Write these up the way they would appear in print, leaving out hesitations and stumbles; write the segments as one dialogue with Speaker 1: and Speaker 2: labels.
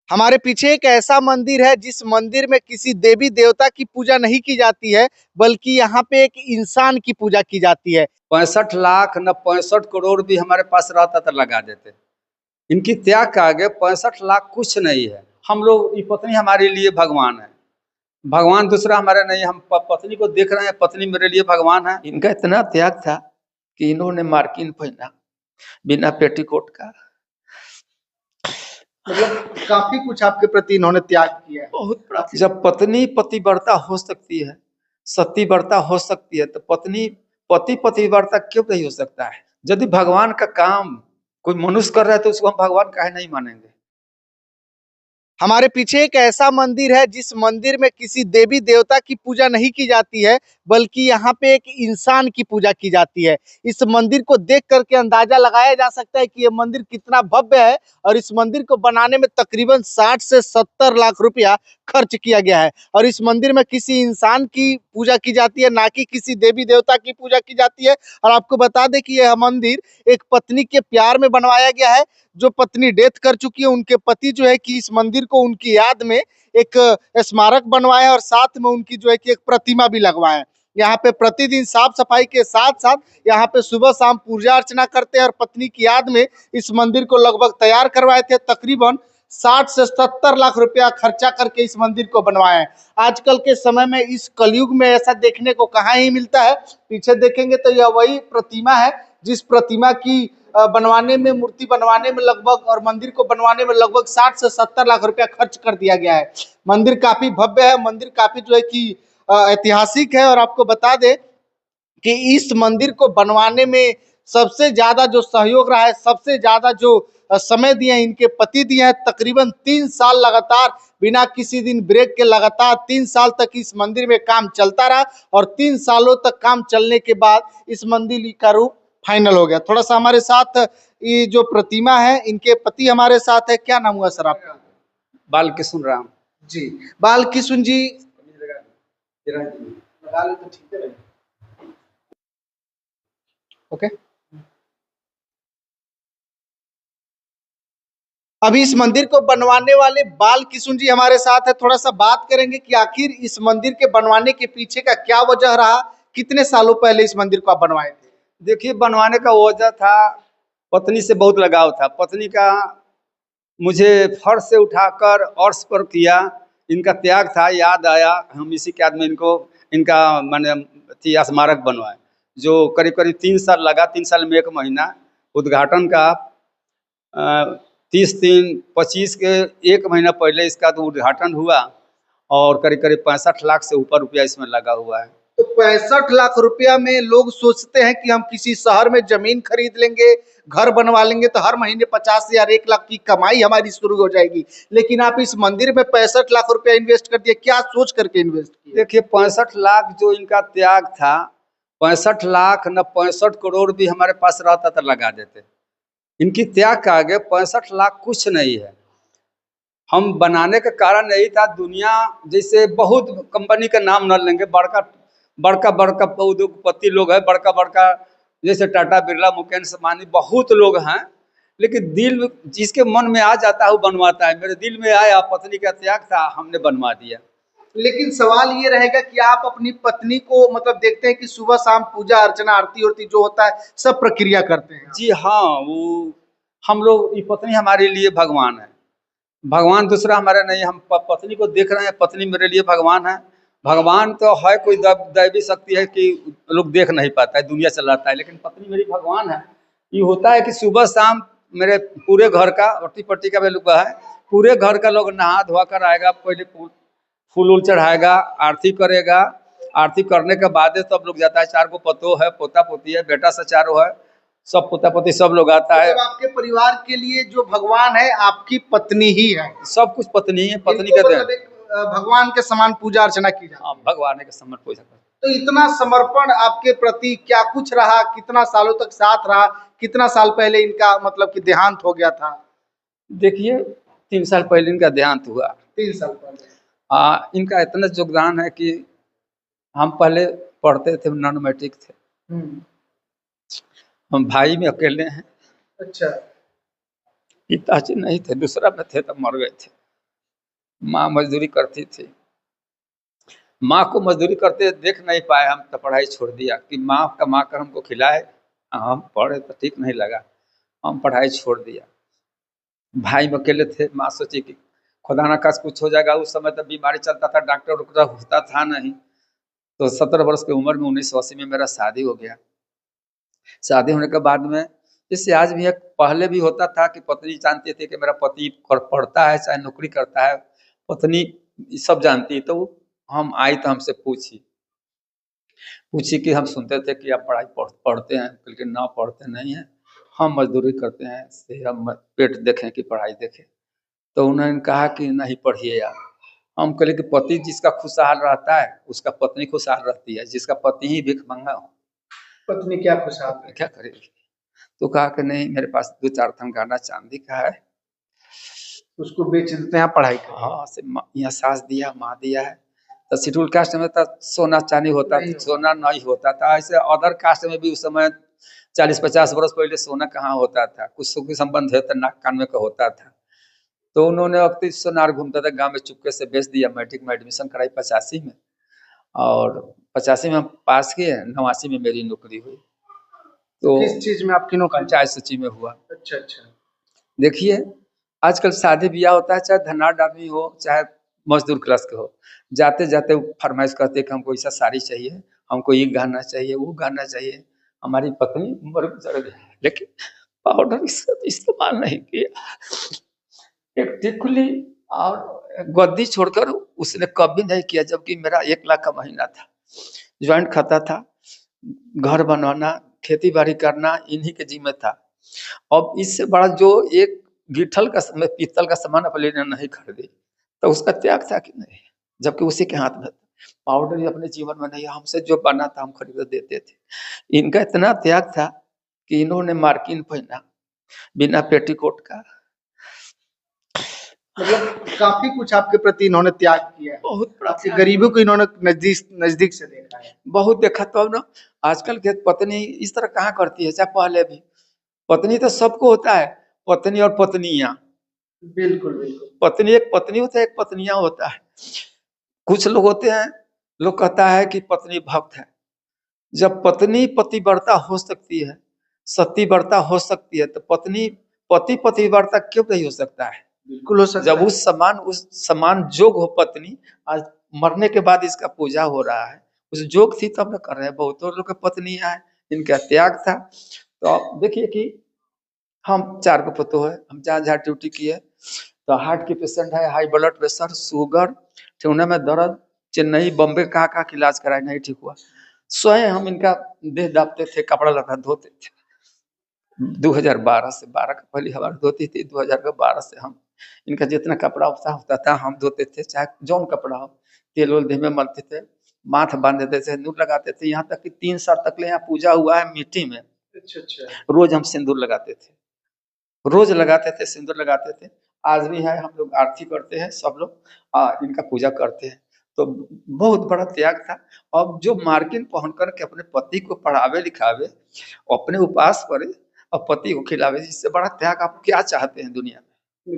Speaker 1: हमारे पीछे एक ऐसा मंदिर है जिस मंदिर में किसी देवी देवता की पूजा नहीं की जाती है, बल्कि यहाँ पे एक इंसान की पूजा की जाती है।
Speaker 2: 65 लाख न 65 करोड़ भी हमारे पास रहता तो लगा देते। इनकी त्याग का आगे 65 लाख कुछ नहीं है। हम लोग, ये पत्नी हमारे लिए भगवान है, भगवान दूसरा हमारा नहीं। हम पत्नी को देख रहे हैं, पत्नी मेरे लिए भगवान है।
Speaker 3: इनका इतना त्याग था कि इन्होंने मार्किन पहना बिना पेटीकोट का।
Speaker 1: मतलब काफी कुछ आपके प्रति इन्होंने त्याग किया है।
Speaker 3: बहुत। जब पत्नी पतिव्रता हो सकती है, सतीव्रता हो सकती है, तो पत्नी पति पतिव्रता क्यों नहीं हो सकता है? यदि भगवान का काम कोई मनुष्य कर रहा है तो उसको हम भगवान काहे नहीं मानेंगे?
Speaker 1: हमारे पीछे एक ऐसा मंदिर है जिस मंदिर में किसी देवी देवता की पूजा नहीं की जाती है, बल्कि यहाँ पे एक इंसान की पूजा की जाती है। इस मंदिर को देख करके अंदाजा लगाया जा सकता है कि ये मंदिर कितना भव्य है, और इस मंदिर को बनाने में तकरीबन 60 से 70 लाख रुपया खर्च किया गया है। और इस मंदिर में किसी इंसान की पूजा की जाती है, ना कि किसी देवी देवता की पूजा की जाती है। और आपको बता दें कि यह मंदिर एक पत्नी के प्यार में बनवाया गया है। जो पत्नी डेथ कर चुकी है, उनके पति जो है कि इस मंदिर को उनकी याद में एक स्मारक बनवाए हैं, और साथ में उनकी जो है कि एक प्रतिमा भी लगवाए हैं। यहाँ पे प्रतिदिन साफ सफाई के साथ साथ यहाँ पे सुबह शाम पूजा अर्चना करते हैं, और पत्नी की याद में इस मंदिर को लगभग तैयार करवाए थे। तकरीबन 60 से 70 लाख रुपया खर्चा करके इस मंदिर को बनवाए हैं। आजकल के समय में इस कलयुग में ऐसा देखने को कहाँ ही मिलता है। पीछे देखेंगे तो यह वही प्रतिमा है जिस प्रतिमा की बनवाने में, मूर्ति बनवाने में लगभग, और मंदिर को बनवाने में लगभग 60 से 70 लाख रुपया खर्च कर दिया गया है। मंदिर काफी भव्य है, मंदिर काफी जो है कि ऐतिहासिक है। और आपको बता दें कि इस मंदिर को बनवाने में सबसे ज्यादा जो सहयोग रहा है, सबसे ज्यादा जो समय दिए हैं, इनके पति दिए हैं। तकरीबन 3 साल लगातार बिना किसी दिन ब्रेक के लगातार 3 साल तक इस मंदिर में काम चलता रहा, और 3 सालों तक काम चलने के बाद इस मंदिर का रूप फाइनल हो गया। थोड़ा सा हमारे साथ ये जो प्रतिमा है, इनके पति हमारे साथ है। क्या नाम हुआ सर आपका?
Speaker 2: बालकृष्ण राम
Speaker 1: जी, बालकृष्ण जी। लगा ले तो ठीक है। ओके। अभी इस मंदिर को बनवाने वाले बालकृष्ण जी हमारे साथ है। थोड़ा सा बात करेंगे कि आखिर इस मंदिर के बनवाने के पीछे का क्या वजह रहा, कितने सालों पहले इस मंदिर को आप बनवाए थे?
Speaker 2: देखिए, बनवाने का वजह था, पत्नी से बहुत लगाव था। पत्नी का मुझे फर्श से उठाकर अर्श पर किया, इनका त्याग था। याद आया, हम इसी के याद में इनका मैंने स्मारक बनवाए, जो करीब करीब 3 साल लगा। 3 साल में 1 महीना उद्घाटन का। 30/3/25 के 1 महीना पहले इसका तो उद्घाटन हुआ, और करीब करीब 65 लाख से ऊपर रुपया इसमें लगा हुआ है।
Speaker 1: तो 65 लाख रुपया में लोग सोचते हैं कि हम किसी शहर में जमीन खरीद लेंगे, घर बनवा लेंगे, तो हर महीने 50,000 1 लाख की कमाई हमारी शुरू हो जाएगी। लेकिन आप इस मंदिर में 65 लाख रुपया इन्वेस्ट कर दिए, क्या सोच करके इन्वेस्ट किए?
Speaker 2: देखिए, 65 लाख जो इनका त्याग था, 65 लाख न 65 करोड़ भी हमारे पास रहता तो लगा देते। इनकी त्याग का आगे 65 लाख कुछ नहीं है। हम बनाने का कारण यही था, दुनिया जैसे बहुत कंपनी का नाम न लेंगे, बड़का बड़का बड़का उद्योगपति लोग हैं, बड़का बड़का जैसे टाटा बिरला, मुकेश अंबानी, बहुत लोग हैं। लेकिन दिल जिसके मन में आ जाता है वो बनवाता है। मेरे दिल में आया, पत्नी का त्याग था, हमने बनवा दिया।
Speaker 1: लेकिन सवाल ये रहेगा कि आप अपनी पत्नी को मतलब देखते हैं कि सुबह शाम पूजा अर्चना, आरती उरती जो होता है, सब प्रक्रिया करते हैं?
Speaker 2: जी हाँ, वो हम लोग, ये पत्नी हमारे लिए भगवान है, भगवान दूसरा हमारा नहीं। हम पत्नी को देख रहे हैं, पत्नी मेरे लिए भगवान है। भगवान तो है, कोई दैवी शक्ति है कि लोग देख नहीं पाता है, दुनिया चलाता है, लेकिन पत्नी मेरी भगवान है। ये होता है कि सुबह शाम मेरे पूरे घर का, रोटी पट्टी का भी लोग है, पूरे घर का लोग नहा धोआ कर आएगा, पहले फूल उल चढ़ाएगा, आरती करेगा। आरती करने के बाद सब लोग जाता है। 4 गो पतो है, पोता पोती है, बेटा से 4 है, सब पोता पोती सब लोग आता है।
Speaker 1: मतलब आपके परिवार के लिए जो भगवान है आपकी पत्नी ही है?
Speaker 2: सब कुछ पत्नी है, पत्नी
Speaker 1: इनको
Speaker 2: का
Speaker 1: मतलब एक भगवान के समान पूजा अर्चना की जाती है।
Speaker 2: भगवान के समान पूजा करते।
Speaker 1: तो इतना समर्पण आपके प्रति क्या कुछ रहा, कितना सालों तक साथ रहा, कितना साल पहले इनका मतलब कि देहांत हो गया था?
Speaker 2: देखिए, 3 साल पहले इनका देहांत हुआ।
Speaker 1: 3 साल पहले।
Speaker 2: इनका इतना योगदान है कि हम पहले पढ़ते थे, नॉन मैट्रिक थे। हम भाई में अकेले हैं।
Speaker 1: अच्छा।
Speaker 2: पिताजी नहीं थे, दूसरा में थे, तब मर गए थे।
Speaker 3: माँ मजदूरी करती थी। माँ को मजदूरी करते देख नहीं पाए हम, तो पढ़ाई छोड़ दिया कि माँ कमा कर हमको खिलाए, हम पढ़े तो ठीक नहीं लगा, हम पढ़ाई छोड़ दिया। भाई अकेले थे, माँ सोची कि खुदा ना खास कुछ हो जाएगा। उस समय तो बीमारी चलता था, डॉक्टर उक्टर होता था नहीं। तो 17 वर्ष की उम्र में 1980 में मेरा शादी हो गया। शादी होने के बाद में, इससे आज भी एक पहले भी होता था कि पत्नी जानती थी कि मेरा पति पढ़ता है चाहे नौकरी करता है, पत्नी सब जानती। तो हम आई तो हमसे पूछी कि हम सुनते थे कि आप पढ़ाई पढ़ते हैं, लेकिन ना पढ़ते नहीं हैं, हम मजदूरी करते हैं से हम पेट देखें कि पढ़ाई देखें। तो उन्होंने कहा कि नहीं पढ़िए यार। हम कहले कि पति जिसका खुशहाल रहता है उसका पत्नी खुशहाल रहती है, जिसका पति ही भिख मंगा हो
Speaker 1: पत्नी क्या खुशहाल है?
Speaker 3: क्या करेगी। तो कहा कि नहीं, मेरे पास 2-4 थन गहना चांदी का है,
Speaker 1: उसको बेच देते हैं पढ़ाई का।
Speaker 3: हाँ से यहाँ सास दिया, माँ दिया है। तो शेड्यूल कास्ट में था सोना चांदी होता था, सोना नहीं होता था। ऐसे अदर कास्ट में भी उस समय 40-50 वर्ष पहले सोना कहाँ होता था, कुछ सुख संबंध है तो नाक कान में का होता था। तो उन्होंने वक्त सोनार घूमता था गांव में, चुपके से बेच दिया। मैट्रिक में एडमिशन कराई 85 में, और 85 में हम पास किए, 89 में मेरी नौकरी हुई। तो
Speaker 1: किस चीज में आपकी नौकरी?
Speaker 3: पंचायत सचिव में हुआ।
Speaker 1: अच्छा अच्छा।
Speaker 3: देखिए आजकल शादी ब्याह होता है, चाहे धनाढ़ आदमी हो चाहे मजदूर क्लास के हो, जाते जाते वो फरमाइश करते कि हमको ऐसा साड़ी चाहिए, हमको ये गहना चाहिए, वो गहना चाहिए। हमारी पत्नी मर गुजर गई, लेकिन पाउडर इस्तेमाल नहीं किया, एक टिकुली और गद्दी छोड़कर उसने कभी नहीं किया। जबकि मेरा 1 लाख का महीना था, ज्वाइंट खाता था, घर बनवाना, खेती बाड़ी करना इन्हीं के जिम्मे था। अब इससे बड़ा जो एक गिठल का पीतल का सामान अपने लिए नहीं खरीदे, तो उसका त्याग था कि नहीं, जबकि उसी के हाथ में था। पाउडर अपने जीवन में नहीं, हमसे जो बना था हम खरीद देते थे। इनका इतना त्याग था कि इन्होंने मार्किन पहना बिना पेटीकोट का।
Speaker 1: मतलब काफी कुछ आपके प्रति इन्होंने त्याग किया है।
Speaker 3: बहुत
Speaker 1: आपके गरीबों को इन्होंने नजदीक से देखा है।
Speaker 3: बहुत देखा। तो ना आजकल के पत्नी इस तरह कहाँ करती है, चाहे पहले भी। पत्नी तो सबको होता है, पत्नी और पत्नियां।
Speaker 1: बिल्कुल बिल्कुल।
Speaker 3: पत्नी एक पत्नी होता है, एक पत्नियां होता है। कुछ लोग होते हैं, लोग कहता है कि पत्नी भक्त है। जब पत्नी पतिव्रता हो सकती है, सतीव्रता हो सकती है, तो पत्नी पति पतिव्रता क्यों नहीं हो सकता है?
Speaker 1: बिल्कुल हो सकता
Speaker 3: जब
Speaker 1: है।
Speaker 3: उस समान जोग हो पत्नी, आज मरने के बाद इसका पूजा हो रहा है, उस जोग थी तब न कर रहे हैं। बहुत लोग की पत्नियां हैं, इनका त्याग था। तो आप देखिए कि हम 4 को पतो है, हम जहाँ जहाँ ड्यूटी किए, तो हार्ट के पेशेंट है, हाई ब्लड प्रेशर, शुगर, ठेहुना में दर्द, चेन्नई बम्बे कहाँ कहाँ की इलाज कराए, नहीं ठीक हुआ। स्वयं हम इनका देह दापते थे, कपड़ा लता धोते थे। 2012 से 12 का पहले हमारी धोती थी, 2012 से हम इनका जितना कपड़ा होता था हम धोते थे, चाहे जौन कपड़ा हो। तेल वेल देह में मलते थे, माथ बांध देते थे, सिंदूर लगाते थे। यहाँ तक कि 3 साल तक ले यहाँ पूजा हुआ है मिट्टी में।
Speaker 1: अच्छा अच्छा।
Speaker 3: रोज हम सिंदूर लगाते थे, रोज लगाते थे, सिंदूर लगाते थे। आज भी है, हम लोग आरती करते हैं, सब लोग इनका पूजा करते हैं। तो बहुत बड़ा त्याग था। अब जो मार्किन पहन करके अपने पति को पढ़ावे लिखावे, अपने उपवास करे और पति को खिलावे, इससे बड़ा त्याग आप क्या चाहते हैं दुनिया में?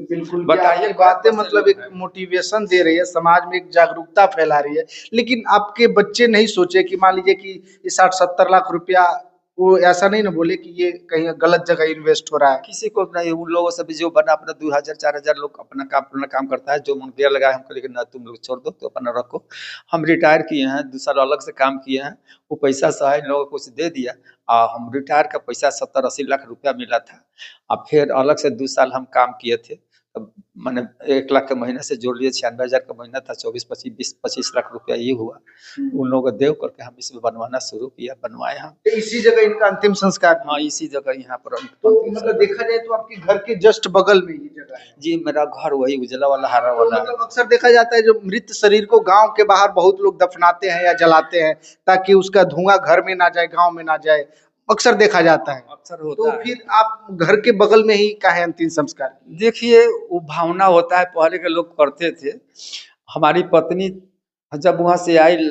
Speaker 1: बिल्कुल
Speaker 3: बताइए।
Speaker 1: आपकी बातें मतलब एक मोटिवेशन दे रही है, समाज में एक जागरूकता फैला रही है। लेकिन आपके बच्चे नहीं सोचे कि मान लीजिए कि ये 60-70 लाख रुपया, वो ऐसा नहीं ना बोले कि ये कहीं गलत जगह इन्वेस्ट हो रहा है?
Speaker 3: किसी को नहीं। उन लोगों से भी जो बना अपना 2000-4000 लोग अपना काम करता है, जो मन गया लगाया हमको, लेकिन ना तुम लोग छोड़ दो, तो अपना रखो। हम रिटायर किए हैं, 2 साल अलग से काम किए हैं, वो पैसा सा है, इन लोगों को कुछ दे दिया। हम रिटायर का पैसा 70-80 लाख रुपया मिला था। अब फिर अलग से 2 साल हम काम किए थे, तब मैंने 1 लाख के महीने से जोड़ लिए, 96,000 का महीना था, 24-25 लाख रुपया ये हुआ। उन लोगों को देव करके हम इसमें बनवाना शुरू किया, बनवाए हम।
Speaker 1: तो इसी जगह इनका अंतिम संस्कार?
Speaker 3: हाँ, इसी जगह यहाँ पर।
Speaker 1: तो मतलब देखा जाए तो आपके घर के जस्ट बगल में ये जगह है?
Speaker 3: जी, मेरा घर वही उजला वाला, हरा
Speaker 1: तो
Speaker 3: वाला।
Speaker 1: मतलब अक्सर देखा जाता है जो मृत शरीर को गांव के बाहर बहुत लोग दफनाते हैं या जलाते हैं, ताकि उसका धुआं घर में ना जाए, गांव में ना जाए, अक्सर देखा जाता है।
Speaker 3: अक्सर होता
Speaker 1: तो
Speaker 3: है।
Speaker 1: फिर आप घर के बगल में ही काहे अंतिम संस्कार?
Speaker 3: देखिए वो भावना होता है, पहले के लोग करते थे। हमारी पत्नी जब वहां से आई,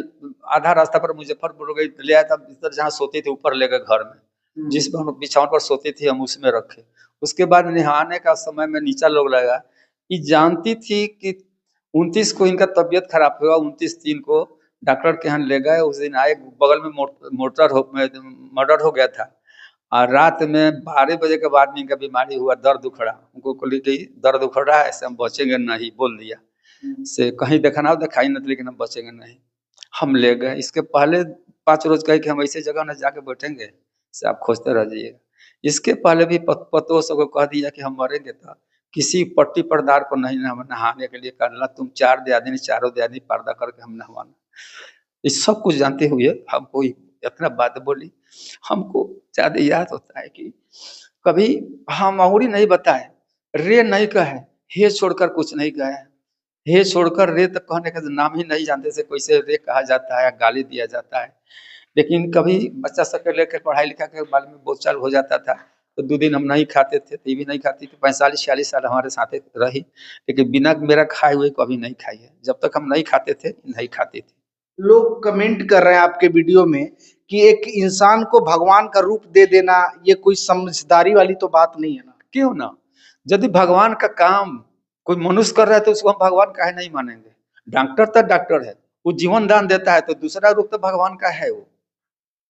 Speaker 3: आधा रास्ता पर मुजफ्फरपुर गई, ले आया, तब इधर जहाँ सोती थी ऊपर ले गए घर में, जिस बिछावन पर सोती थी हम उसमें रखे। उसके बाद नहाने का समय में नीचा लोग लगा, ये जानती थी कि 29 को इनका तबीयत खराब हुआ, 29/3 को डॉक्टर के यहाँ ले गए। उस दिन आए, बगल में मर्डर हो गया था। और रात में 12 बजे के बाद में इनका बीमारी हुआ, दर्द उखड़ा। उनको बोली कि दर्द उखड़ रहा है, ऐसे हम बचेंगे नहीं, बोल दिया से कहीं दिखाना हो दिखाई नहीं, लेकिन हम बचेंगे नहीं। हम ले गए। इसके पहले 5 रोज कहे कि हम ऐसे जगह न जाके बैठेंगे से आप खोजते रह जाइएगा। इसके पहले भी पतों सबको कह दिया कि हम मरेंगे तो किसी पट्टी पर्दार को नहीं नहाने के लिए करना, तुम 4 दियादिनी, चारों दियादिनी पर्दा करके हम नहवाना। इस सब कुछ जानते हुए हमको इतना बात बोली। हमको ज्यादा याद होता है कि कभी हम और ही नहीं बताए, रे नहीं कहे, हे छोड़कर कुछ नहीं कहे। हे छोड़कर रे तक कहने का नाम ही नहीं जानते से कैसे रे कहा जाता है, गाली दिया जाता है। लेकिन कभी बच्चा सबके लेकर पढ़ाई लिखा के बारे में बोलचाल हो जाता था तो 2 दिन हम नहीं खाते थे, तो ये भी नहीं खाती थी। 45-46 साल हमारे साथ रही, लेकिन बिना मेरा खाए हुए कभी नहीं खाई है। जब तक हम नहीं खाते थे, नहीं खाती थी।
Speaker 1: लोग कमेंट कर रहे हैं आपके वीडियो में कि एक इंसान को भगवान का रूप दे देना, ये कोई समझदारी वाली तो बात नहीं है ना?
Speaker 3: क्यों ना, यदि भगवान का काम कोई मनुष्य कर रहा है तो उसको हम भगवान काहे नहीं मानेंगे। डॉक्टर तो डॉक्टर है, वो जीवन दान देता है, तो दूसरा रूप तो भगवान का है। वो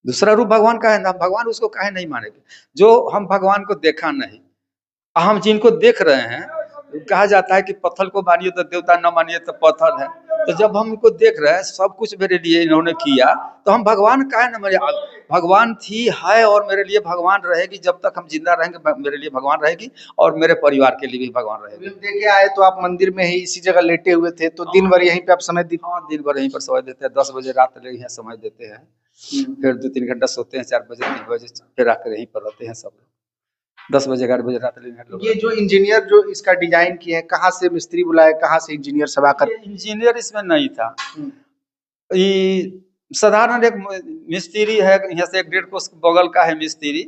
Speaker 3: दूसरा रूप भगवान का है ना, भगवान उसको काहे नहीं मानेंगे। जो हम भगवान को देखा नहीं, हम जिनको देख रहे हैं, कहा जाता है कि पत्थर को मानिए तो देवता, न मानिए तो पत्थर है। तो जब हम इनको देख रहे हैं, सब कुछ मेरे लिए इन्होंने किया, तो हम भगवान काहे न माने। भगवान थी, है और मेरे लिए भगवान रहेगी। जब तक हम जिंदा रहेंगे मेरे लिए भगवान रहेगी, और मेरे परिवार के लिए भी भगवान रहेगी।
Speaker 1: देखे आए तो आप मंदिर में ही इसी जगह लेटे हुए थे, तो दिन भर यहीं पे आप समय दी?
Speaker 3: हाँ, दिन भर यहीं पर समय देते हैं। 10 बजे रात ले यहाँ समय देते हैं, फिर 2-3 घंटा सोते हैं। 4 बजे 3 बजे फिर आकर यहीं पर रहते हैं सब लोग। 10 बजे 11 बजे रात ले।
Speaker 1: ये जो इंजीनियर जो इसका डिजाइन किए हैं, कहाँ से मिस्त्री बुलाए, कहाँ से इंजीनियर सब आकर?
Speaker 3: इंजीनियर इसमें नहीं था, ये साधारण एक मिस्त्री है, यहाँ से 1-1.5 कोस बगल का है मिस्त्री।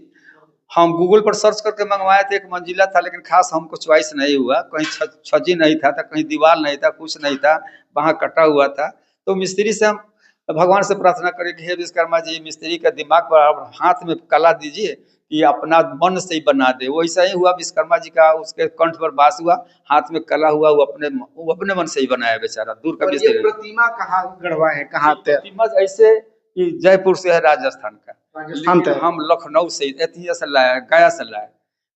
Speaker 3: हम गूगल पर सर्च करके मंगवाए थे, 1 मंजिला था, लेकिन खास हमको चॉइस नहीं हुआ। कहीं छज्जी नहीं था, कहीं दीवार नहीं था, कुछ नहीं था, वहाँ कटा हुआ था। तो मिस्त्री से हम भगवान से प्रार्थना करें कि हे विश्वकर्मा जी, मिस्त्री का दिमाग पर हाथ में कला दीजिए कि अपना मन से ही बना दे। वैसा ही हुआ, विश्वकर्मा जी का उसके कंठ पर बास हुआ, हाथ में कला हुआ, वो अपने मन से ही बनाया बेचारा। दूर का
Speaker 1: ये प्रतिमा कहाँ गढ़वाए हैं, कहाँ पे?
Speaker 3: प्रतिमा ऐसे कि जयपुर से है, राजस्थान का।
Speaker 1: राजस्थान से?
Speaker 3: हम लखनऊ से से लाया, गया से लाया।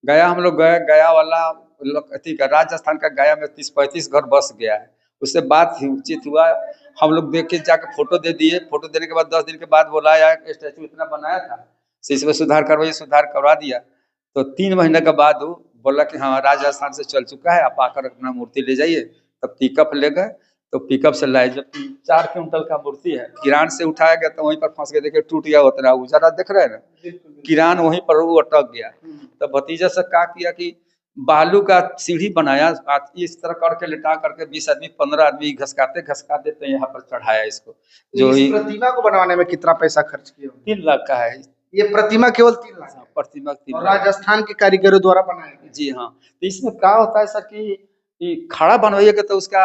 Speaker 3: गया हम लोग गए, गया वाला का राजस्थान का गया में 30-35 घर बस गया है। उससे बात उचित हुआ, हम लोग देख के जाकर फोटो दे दिए। फोटो देने के बाद 10 दिन के बाद बोलाया, स्टैचू इतना बनाया था, इसमें सुधार करवाइए, सुधार करवा दिया। तो 3 महीने के बाद वो बोला कि हाँ राजस्थान से चल चुका है, आप आकर अपना मूर्ति ले जाइए। तब पिकअप ले गए, तो पिकअप से लाए। जब 4 क्विंटल का मूर्ति है, किरान से उठाया गया तो वहीं पर फंस गया। देखिए टूट गया, उतना उजाला देख रहे हैं ना, किरान वहीं पर वो अटक गया। तो भतीजा से क्या किया कि बालू का सीढ़ी बनाया, इस तरह करके लिटा करके 20 आदमी 15 आदमी घसकाते घसकाते तो यहाँ पर चढ़ाया इसको। जो
Speaker 1: इस प्रतिमा को बनवाने में कितना पैसा खर्च किया?
Speaker 3: 3 लाख का है
Speaker 1: ये प्रतिमा, केवल 3 लाख?
Speaker 3: प्रतिमा 3
Speaker 1: और
Speaker 3: लाख।
Speaker 1: राजस्थान के कारीगरों द्वारा बनाया गया?
Speaker 3: जी हाँ। तो इसमें क्या होता है सर कि खड़ा बनवाइएगा तो उसका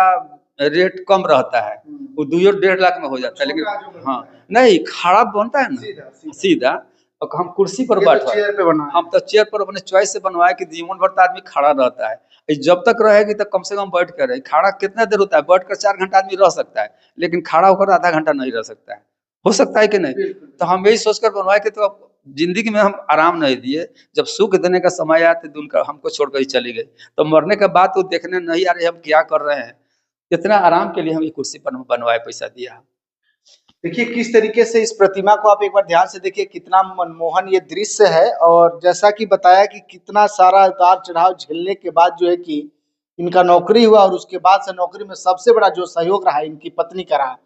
Speaker 3: रेट कम रहता है, वो 2-1.5 लाख में हो जाता है। लेकिन हाँ नहीं, खड़ा बनता है ना सीधा, और हम कुर्सी पर बैठा,
Speaker 1: चेयर पे बना,
Speaker 3: हम तो चेयर पर अपने चॉइस से बनवाए कि जीवन भर तो आदमी खड़ा रहता है। जब तक रहेगी तो कम से कम बैठ कर रहे। खड़ा कितना देर होता है, बैठ कर 4 घंटा आदमी रह सकता है, लेकिन खड़ा होकर आधा घंटा नहीं रह सकता है। हो सकता है कि नहीं? तो हम यही सोचकर बनवाए कि तो अब जिंदगी में हम आराम नहीं दिए, जब सुख देने का समय आया तो उनका हमको छोड़कर ही चली गई। तो मरने के बाद वो देखने नहीं आ रहे हम क्या कर रहे हैं, इतना आराम के लिए हम ये कुर्सी पर बनवाए, पैसा दिया।
Speaker 1: देखिए किस तरीके से इस प्रतिमा को आप एक बार ध्यान से देखिए, कितना मनमोहन ये दृश्य है। और जैसा कि बताया कि कितना सारा उतार चढ़ाव झेलने के बाद जो है कि इनका नौकरी हुआ, और उसके बाद से नौकरी में सबसे बड़ा जो सहयोग रहा इनकी पत्नी का रहा।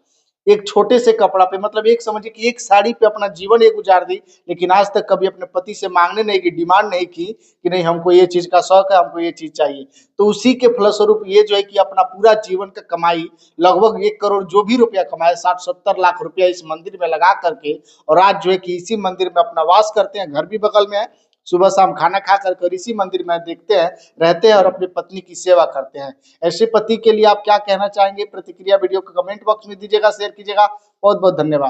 Speaker 1: एक छोटे से कपड़ा पे, मतलब एक समझिए कि एक साड़ी पे अपना जीवन एक गुजार दी, लेकिन आज तक कभी अपने पति से मांगने नहीं की, डिमांड नहीं की कि नहीं हमको ये चीज का शौक है, हमको ये चीज चाहिए। तो उसी के फलस्वरूप ये जो है कि अपना पूरा जीवन का कमाई, लगभग 1 करोड़ जो भी रुपया कमाए, 60-70 लाख रुपया इस मंदिर में लगा करके, और आज जो है कि इसी मंदिर में अपना वास करते हैं। घर भी बगल में है, सुबह शाम खाना खा कर इसी मंदिर में देखते हैं, रहते हैं और अपनी पत्नी की सेवा करते हैं। ऐसे पति के लिए आप क्या कहना चाहेंगे? प्रतिक्रिया वीडियो को कमेंट बॉक्स में दीजिएगा, शेयर कीजिएगा। बहुत बहुत धन्यवाद।